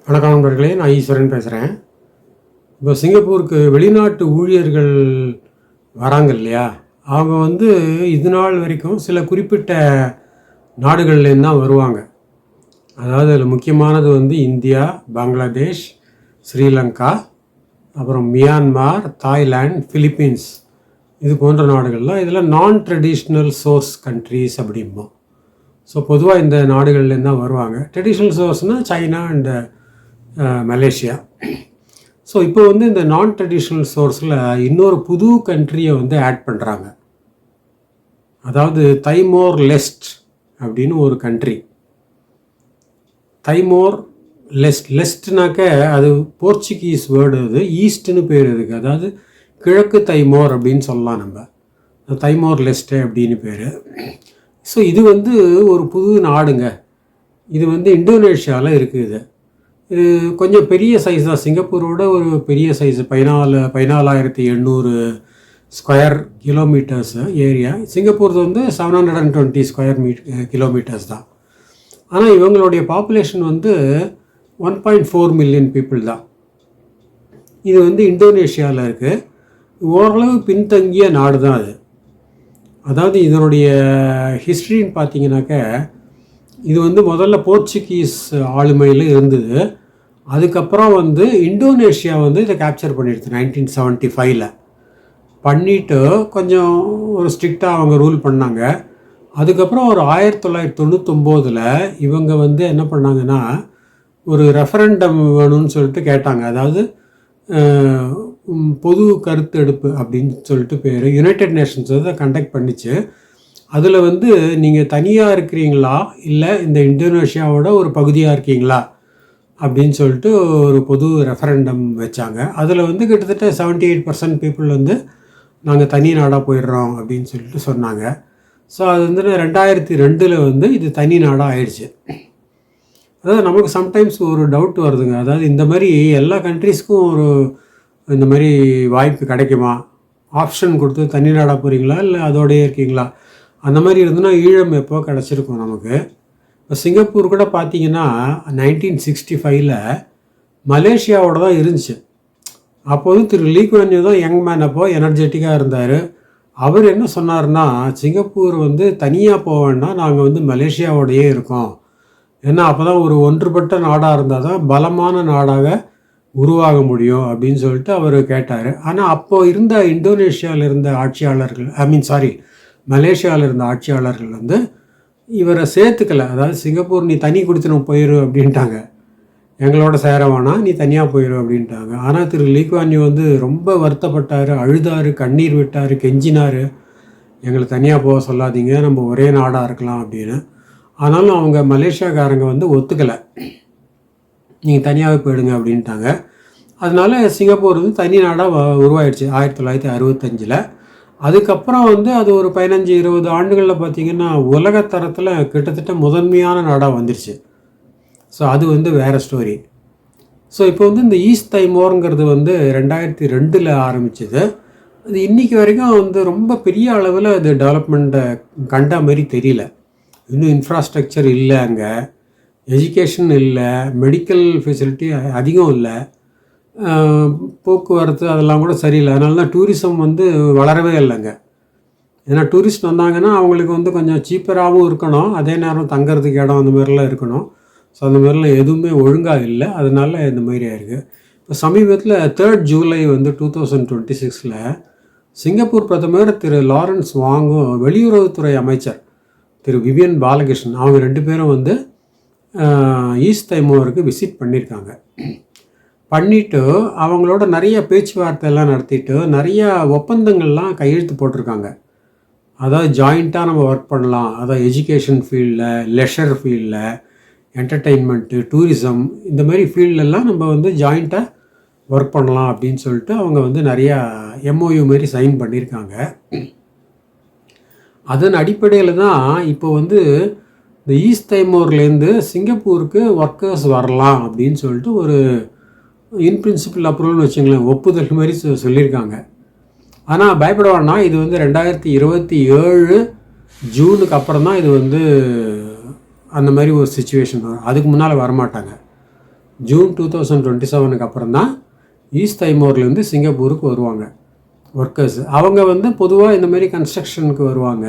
வணக்கம் நண்பர்களே, நான் ஈஸ்வரன் பேசுகிறேன். இப்போ சிங்கப்பூருக்கு வெளிநாட்டு ஊழியர்கள் வராங்க இல்லையா, அவங்க இது நாள் வரைக்கும் சில குறிப்பிட்ட நாடுகள்லேருந்து தான் வருவாங்க. அதாவது அதில் முக்கியமானது இந்தியா, பங்களாதேஷ், ஸ்ரீலங்கா, அப்புறம் மியான்மார், தாய்லாந்து, ஃபிலிப்பீன்ஸ், இது போன்ற நாடுகள்லாம் இதில் நான் ட்ரெடிஷ்னல் சோர்ஸ் கண்ட்ரீஸ் அப்படிம்போம். ஸோ பொதுவாக இந்த நாடுகள்லேருந்து தான் வருவாங்க. ட்ரெடிஷ்னல் சோர்ஸ்னால் சைனா அண்ட் மலேசியா. ஸோ இப்போ இந்த நான் ட்ரெடிஷ்னல் சோர்ஸில் இன்னொரு புது கண்ட்ரியை ஆட் பண்ணுறாங்க. அதாவது தைமோர் லெஸ்ட் அப்படின்னு ஒரு கண்ட்ரி. தைமோர் லெஸ்ட்னாக்க அது போர்ச்சுகீஸ் வேர்டு, அது ஈஸ்ட்னு பேர் இதுக்கு. அதாவது கிழக்கு தைமோர் அப்படின்னு சொல்லலாம் நம்ம. தைமோர் லெஸ்ட்டு அப்படின்னு பேர். ஸோ இது ஒரு புது நாடுங்க. இது இந்தோனேஷியாவில் இருக்குது. இது கொஞ்சம் பெரிய சைஸ் தான், சிங்கப்பூரோட ஒரு பெரிய size. 14,800 square kilometres area. Singapore 720 square kilometres தான். ஆனால் இவங்களுடைய பாப்புலேஷன் 1.4 மில்லியன் பீப்புள் தான். இது இந்தோனேஷியாவில் இருக்குது. ஓரளவு பின்தங்கிய நாடு தான் அது. அதாவது இதனுடைய ஹிஸ்ட்ரின்னு பார்த்தீங்கன்னாக்க, இது முதல்ல போர்ச்சுகீஸ் ஆளுமையில் இருந்தது. அதுக்கப்புறம் இந்தோனேஷியா இதை கேப்சர் பண்ணிடுது 1975 பண்ணிவிட்டு கொஞ்சம் ஒரு ஸ்ட்ரிக்டாக அவங்க ரூல் பண்ணாங்க. அதுக்கப்புறம் ஒரு 1999 இவங்க என்ன பண்ணாங்கன்னா, ஒரு ரெஃபரண்டம் வேணும்னு சொல்லிட்டு கேட்டாங்க. அதாவது பொது கருத்தெடுப்பு அப்படின்னு சொல்லிட்டு பேர். யுனைடெட் நேஷன்ஸ் கண்டக்ட் பண்ணிச்சு. அதில் நீங்கள் தனியாக இருக்கிறீங்களா இல்லை இந்த இந்தோனேஷியாவோட ஒரு பகுதியாக இருக்கீங்களா அப்படின்னு சொல்லிட்டு ஒரு பொது ரெஃபரண்டம் வச்சாங்க. அதில் கிட்டத்தட்ட 78% பீப்புள் நாங்கள் தனி நாடாக போயிடுறோம் அப்படின்னு சொல்லிட்டு சொன்னாங்க. ஸோ அது 2002 இது தனி நாடாக ஆயிடுச்சு. அதாவது நமக்கு சம்டைம்ஸ் ஒரு டவுட் வருதுங்க. அதாவது இந்த மாதிரி எல்லா கண்ட்ரீஸ்க்கும் இந்த மாதிரி வாய்ப்பு கிடைக்குமா? ஆப்ஷன் கொடுத்து தனி நாடாக போகிறீங்களா இல்லை அதோடையே இருக்கீங்களா? அந்த மாதிரி இருந்ததுன்னா ஈழம் எப்போ கிடச்சிருக்கும் நமக்கு. இப்போ சிங்கப்பூர் கூட பார்த்தீங்கன்னா 1965 மலேசியாவோட தான் இருந்துச்சு. அப்போது திரு லீ குவான் யூ தான் யங் மேன், அப்போது எனர்ஜெட்டிக்காக இருந்தார். அவர் என்ன சொன்னார்னா, சிங்கப்பூர் தனியாக போக வேண்டாம், நாங்கள் மலேசியாவோடையே இருக்கோம். ஏன்னா அப்போ தான் ஒரு ஒன்றுபட்ட நாடாக இருந்தால் தான் பலமான நாடாக உருவாக முடியும் அப்படின்னு சொல்லிட்டு அவர் கேட்டார். ஆனால் அப்போது இருந்த இந்தோனேஷியாவில் இருந்த ஆட்சியாளர்கள், மலேசியாவில் இருந்த ஆட்சியாளர்கள் இவரை சேர்த்துக்கலை. அதாவது சிங்கப்பூர் நீ தனி கொடுத்துன்னு போயிரு அப்படின்ட்டாங்க. எங்களோட சேர வேணாம், நீ தனியாக போயிரு அப்படின்ட்டாங்க. ஆனால் திரு லீ குவான் யூ ரொம்ப வருத்தப்பட்டார், அழுதார், கண்ணீர் விட்டார், கெஞ்சினார், எங்களை தனியாக போக சொல்லாதீங்க, நம்ம ஒரே நாடாக இருக்கலாம் அப்படின்னு. ஆனாலும் அவங்க மலேசியாக்காரங்க ஒத்துக்கலை, நீங்கள் தனியாகவே போயிடுங்க அப்படின்ட்டாங்க. அதனால சிங்கப்பூர் தனி நாடாக உருவாயிடுச்சு 1965. அதுக்கப்புறம் அது ஒரு 15-20 ஆண்டுகளில் பார்த்திங்கன்னா உலகத்தரத்தில் கிட்டத்தட்ட முதன்மையான நாடாக வந்துருச்சு. ஸோ அது வேறு ஸ்டோரி. ஸோ இப்போ இந்த ஈஸ்ட் தைமோருங்கிறது 2002 ஆரம்பிச்சது. அது இன்றைக்கி வரைக்கும் ரொம்ப பெரிய அளவில் அது டெவலப்மெண்ட்டை கண்ட மாதிரி தெரியல. இன்னும் இன்ஃப்ராஸ்ட்ரக்சர் இல்லை, அங்கே எஜுகேஷன் இல்லை, மெடிக்கல் ஃபெசிலிட்டி அதிகம் இல்லை, போக்குவரத்து அதெல்லாம் கூட சரியில்லை. அதனால தான் டூரிசம் வளரவே இல்லைங்க. ஏன்னா டூரிஸ்ட் வந்தாங்கன்னா அவங்களுக்கு கொஞ்சம் சீப்பராகவும் இருக்கணும், அதே நேரம் தங்கிறதுக்கு இடம் அந்த மாதிரிலாம் இருக்கணும். ஸோ அந்த மாதிரிலாம் எதுவுமே ஒழுங்காக இல்லை. அதனால இந்த மாதிரி ஆயிருக்கு. இப்போ சமீபத்தில் 3 ஜூலை 2026 சிங்கப்பூர் பிரதமர் திரு லாரன்ஸ் வாங்கும் வெளியுறவுத்துறை அமைச்சர் திரு விவியன் பாலகிருஷ்ணன், அவங்க 2 பேரும் ஈஸ்ட் தைமோருக்கு விசிட் பண்ணியிருக்காங்க. பண்ணிவிட்டு அவங்களோட நிறைய பேச்சுவார்த்தையெல்லாம் நடத்திட்டு நிறைய ஒப்பந்தங்கள்லாம் கையெழுத்து போட்டிருக்காங்க. அதாவது ஜாயிண்ட்டாக நம்ம ஒர்க் பண்ணலாம், அதாவது எஜுகேஷன் ஃபீல்டில், லெஷர் ஃபீல்டில், என்டர்டெயின்மெண்ட்டு, டூரிசம், இந்த மாதிரி ஃபீல்டெல்லாம் நம்ம ஜாயிண்ட்டாக ஒர்க் பண்ணலாம் அப்படின்னு சொல்லிட்டு அவங்க நிறையா எம்ஓயு மாரி சைன் பண்ணியிருக்காங்க. அதன் அடிப்படையில் தான் இப்போ இந்த ஈஸ்ட் தைமோர்லேருந்து சிங்கப்பூருக்கு ஒர்க்கர்ஸ் வரலாம் அப்படின்னு சொல்லிட்டு ஒரு இன் பிரின்சிபல் அப்ரூவல்னு வச்சுங்களேன், ஒப்புதல் மாதிரி சொல்லியிருக்காங்க. ஆனால் பயப்பட வேணாம், இது 2027 ஜூனுக்கு அப்புறம் தான் இது அந்த மாதிரி ஒரு சுச்சுவேஷன் வரும். அதுக்கு முன்னால் வரமாட்டாங்க. ஜூன் 2027 அப்புறம் தான் ஈஸ்ட் தைமோர்லேருந்து சிங்கப்பூருக்கு வருவாங்க ஒர்க்கர்ஸ். அவங்க வந்து பொதுவாக இந்த மாதிரி கன்ஸ்ட்ரக்ஷனுக்கு வருவாங்க,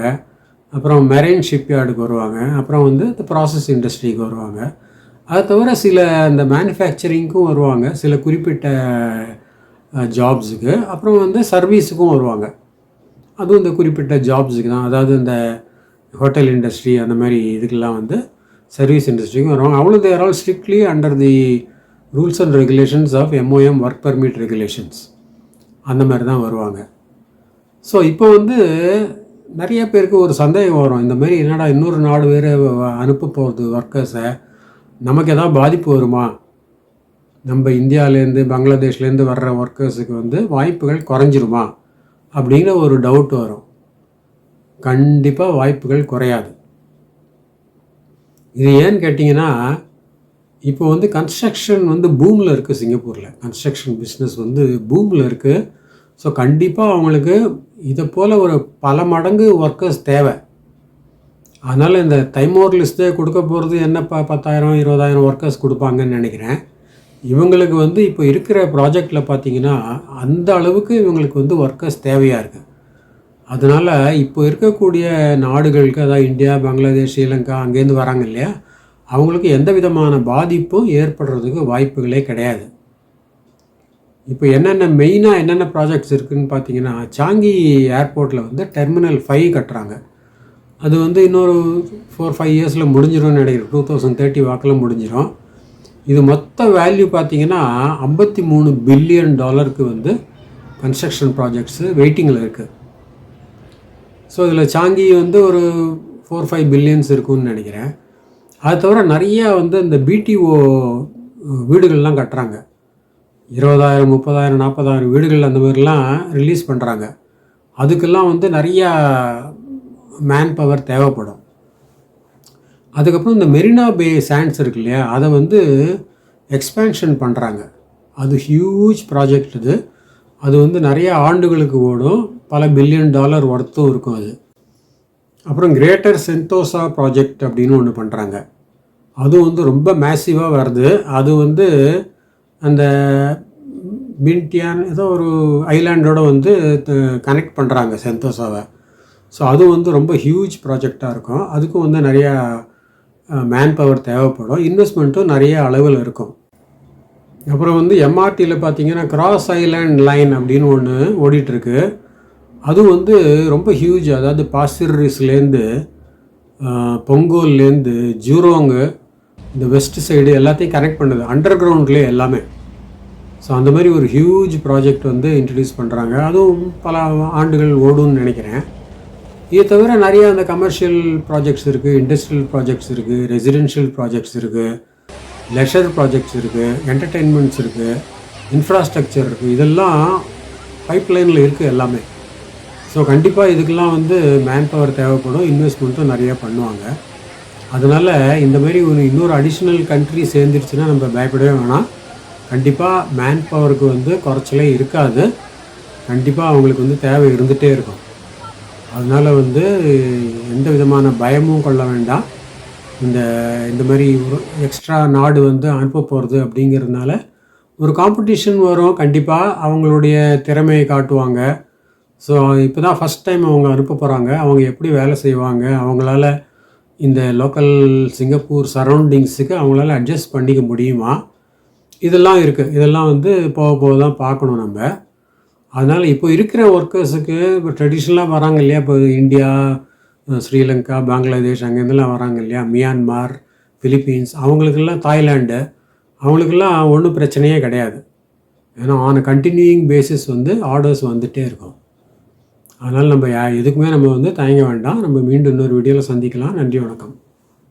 அப்புறம் மெரைன் ஷிப்யார்டுக்கு வருவாங்க, அப்புறம் வந்து இந்த ப்ராசஸ் இண்டஸ்ட்ரிக்கு வருவாங்க. அது தவிர சில இந்த மேனுஃபேக்சரிங்க்கும் வருவாங்க, சில குறிப்பிட்ட ஜாப்ஸுக்கு. அப்புறம் வந்து சர்வீஸுக்கும் வருவாங்க, அதுவும் இந்த குறிப்பிட்ட ஜாப்ஸுக்கு தான். அதாவது இந்த ஹோட்டல் இண்டஸ்ட்ரி அந்த மாதிரி இதுக்கெல்லாம் வந்து சர்வீஸ் இண்டஸ்ட்ரிக்கும் வருவாங்க. அவ்வளோ they're all strictly under the rules and regulations of MOM work permit regulations, அந்த மாதிரி தான் வருவாங்க. ஸோ இப்போ வந்து நிறைய பேருக்கு ஒரு சந்தேகம் வரும், இந்த மாதிரி என்னடா இன்னொரு நாடு வேறு அனுப்ப போகிறது ஒர்க்கர்ஸை, நமக்கு எதாவது பாதிப்பு வருமா, நம்ம இந்தியாவிலேருந்து பங்களாதேஷ்லேருந்து வர்ற ஒர்க்கர்ஸுக்கு வந்து வாய்ப்புகள் குறைஞ்சிருமா அப்படிங்கிற ஒரு டவுட் வரும். கண்டிப்பாக வாய்ப்புகள் குறையாது. இது ஏன்னு கேட்டிங்கன்னா, இப்போ வந்து கன்ஸ்ட்ரக்ஷன் வந்து பூமில் இருக்குது. சிங்கப்பூரில் கன்ஸ்ட்ரக்ஷன் பிஸ்னஸ் வந்து பூமில் இருக்குது. ஸோ கண்டிப்பாக அவங்களுக்கு இதை போல் ஒரு பல மடங்கு ஒர்க்கர்ஸ் தேவை. அதனால் இந்த தைமோர் லிஸ்ட்டே கொடுக்க போகிறது என்னப்பா 10,000-20,000 ஒர்க்கர்ஸ் கொடுப்பாங்கன்னு நினைக்கிறேன். இவங்களுக்கு வந்து இப்போ இருக்கிற ப்ராஜெக்டில் பார்த்திங்கன்னா அந்த அளவுக்கு இவங்களுக்கு வந்து ஒர்க்கர்ஸ் தேவையாக இருக்குது. அதனால் இப்போ இருக்கக்கூடிய நாடுகளுக்கு, அதாவது இந்தியா, பங்களாதேஷ், ஸ்ரீலங்கா அங்கேருந்து வராங்க இல்லையா, அவங்களுக்கு எந்த விதமான பாதிப்பும் ஏற்படுறதுக்கு வாய்ப்புகளே கிடையாது. இப்போ என்னென்ன ப்ராஜெக்ட்ஸ் இருக்குதுன்னு பார்த்தீங்கன்னா, சாங்கி ஏர்போர்ட்டில் வந்து டெர்மினல் 5 கட்டுறாங்க. அது வந்து இன்னொரு 4-5 இயர்ஸில் முடிஞ்சிடும்னு நினைக்கிறேன். 2030 வாக்கில் முடிஞ்சிடும். இது மொத்த வேல்யூ பார்த்திங்கன்னா $53 பில்லியன் வந்து கன்ஸ்ட்ரக்ஷன் ப்ராஜெக்ட்ஸு வெயிட்டிங்கில் இருக்குது. ஸோ இதில் சாங்கி வந்து ஒரு 4-5 பில்லியன்ஸ் இருக்குன்னு நினைக்கிறேன். அது தவிர நிறையா வந்து இந்த BTO வீடுகள்லாம் கட்டுறாங்க. 20,000, 30,000, 40,000 வீடுகள் அந்த மாதிரிலாம் ரிலீஸ் பண்ணுறாங்க. அதுக்கெல்லாம் வந்து நிறையா மேன் பவர் தேவைப்படும். அதுக்கப்புறம் இந்த மெரினா பே சாண்ட்ஸ் இருக்கு இல்லையா, அதை வந்து எக்ஸ்பேன்ஷன் பண்ணுறாங்க. அது ஹியூஜ் ப்ராஜெக்ட். அது வந்து நிறைய ஆண்டுகளுக்கு ஓடும், பல $1 பில்லியன் ஒர்த்தும் இருக்கும் அது. அப்புறம் கிரேட்டர் சென்டோசா ப்ராஜெக்ட் அப்படின்னு ஒன்று பண்ணுறாங்க. அதுவும் வந்து ரொம்ப மேசிவாக வருது. அது வந்து அந்த பின்டியான் ஏதோ ஒரு ஐலாண்டோட வந்து கனெக்ட் பண்ணுறாங்க சென்டோசாவை. ஸோ அது வந்து ரொம்ப ஹியூஜ் ப்ராஜெக்டாக இருக்கும். அதுக்கும் வந்து நிறையா மேன் பவர் தேவைப்படும், இன்வெஸ்ட்மெண்ட்டும் நிறைய அளவில் இருக்கும். அப்புறம் வந்து MRTயில் பார்த்திங்கன்னா கிராஸ் ஐலாண்ட் லைன் அப்படின்னு ஒன்று ஓடிட்டுருக்கு. அதுவும் வந்து ரொம்ப ஹியூஜ். அதாவது பாசிரிஸ்லேருந்து பொங்கோல்லேருந்து ஜூரோங்கு, இந்த வெஸ்ட் சைடு எல்லாத்தையும் கனெக்ட் பண்ணுது, அண்டர் கிரவுண்ட்லேயே எல்லாமே. ஸோ அந்த மாதிரி ஒரு ஹியூஜ் ப்ராஜெக்ட் வந்து இன்ட்ரடியூஸ் பண்ணுறாங்க. அதுவும் பல ஆண்டுகள் ஓடும்னு நினைக்கிறேன். இதை தவிர நிறையா அந்த கமர்ஷியல் ப்ராஜெக்ட்ஸ் இருக்குது, இண்டஸ்ட்ரியல் ப்ராஜெக்ட்ஸ் இருக்குது, ரெசிடென்ஷியல் ப்ராஜெக்ட்ஸ் இருக்குது, லெஷர் ப்ராஜெக்ட்ஸ் இருக்குது, என்டர்டெயின்மெண்ட்ஸ் இருக்குது, இன்ஃப்ராஸ்ட்ரக்சர் இருக்குது. இதெல்லாம் பைப்லைனில் இருக்குது எல்லாமே. ஸோ கண்டிப்பாக இதுக்கெல்லாம் வந்து மேன் பவர் தேவைப்படும், இன்வெஸ்ட்மெண்ட்டும் நிறையா பண்ணுவாங்க. அதனால் இந்த மாதிரி இன்னொரு அடிஷ்னல் கண்ட்ரி சேர்ந்துருச்சுன்னா நம்ம பயப்படவே வேணாம். கண்டிப்பாக மேன் பவருக்கு வந்து குறைச்சலே இருக்காது. கண்டிப்பாக அவங்களுக்கு வந்து தேவை இருந்துகிட்டே இருக்கும். அதனால் வந்து எந்த விதமான பயமும் கொள்ள வேண்டாம். இந்த மாதிரி ஒரு எக்ஸ்ட்ரா நாடு வந்து அனுப்ப போகிறது அப்படிங்கிறதுனால ஒரு காம்படிஷன் வரும். கண்டிப்பாக அவங்களுடைய திறமையை காட்டுவாங்க. ஸோ இப்போ தான் ஃபஸ்ட் டைம் அவங்க அனுப்ப போகிறாங்க. அவங்க எப்படி வேலை செய்வாங்க, அவங்களால இந்த லோக்கல் சிங்கப்பூர் சரௌண்டிங்ஸுக்கு அவங்களால அட்ஜஸ்ட் பண்ணிக்க முடியுமா, இதெல்லாம் இருக்குது. இதெல்லாம் வந்து போக போக தான் பார்க்கணும் நம்ம. அதனால் இப்போ இருக்கிற ஒர்க்கர்ஸுக்கு இப்போ ட்ரெடிஷ்னலாக வராங்க இல்லையா, இப்போ இந்தியா, ஸ்ரீலங்கா, பங்களாதேஷ் அங்கேருந்துலாம் வராங்க இல்லையா, மியான்மார், ஃபிலிப்பீன்ஸ், அவங்களுக்கெல்லாம் தாய்லாண்டு, அவங்களுக்கெல்லாம் ஒன்றும் பிரச்சனையே கிடையாது. ஏன்னா ஆன் கண்டினியூயிங் பேசிஸ் வந்து ஆர்டர்ஸ் வந்துகிட்டே இருக்கும். அதனால் நம்ம எதுக்குமே நம்ம வந்து தயங்க வேண்டாம். நம்ம மீண்டும் இன்னொரு வீடியோவில் சந்திக்கலாம். நன்றி, வணக்கம்.